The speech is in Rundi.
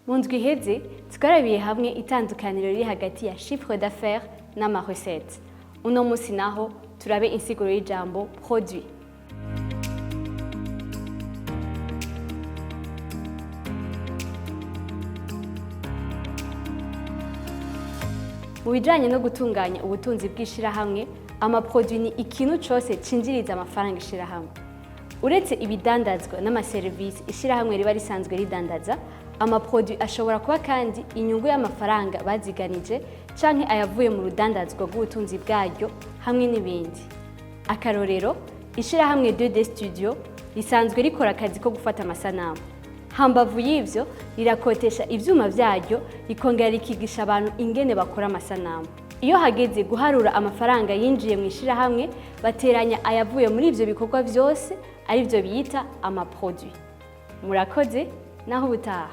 Mu ndwi iheze twarabiye hamwe itandukaniro riri hagati ya chiffre d'affaires n'ama recettes. Uno musi naho turabe insiguro y'ijambo produit. Mu bijanye no gutunganya ubutunzi bw'ishirahamwe, amaproduit ni ikintu cose cinjiriza amafaranga ishirahamwe. Uretse ibidandazwa n'amaserivisi ishirahamwe riba risanzwe ridandaza, amaproduit ashobora kuba kandi inyungu y'amafaranga baziganije canke ayavuye mu rudandazwa rw'ubutunzi bwaryo hamwe n'ibindi. Akarorero, ishirahamwe 2D Studio risanzwe rikora akazi ko gufata amasanamu. Hambavu y'ivyo rirakotesha ivyuma vyaryo rikongera rikigisha abantu ingene bakora amasanamu. Iyo hageze guharura amafaranga yinjiye mu ishirahamwe bateranya ayavuye muri ivyo bikorwa vyose arivyo biyita amaproduit. Murakoze naho ubutaha.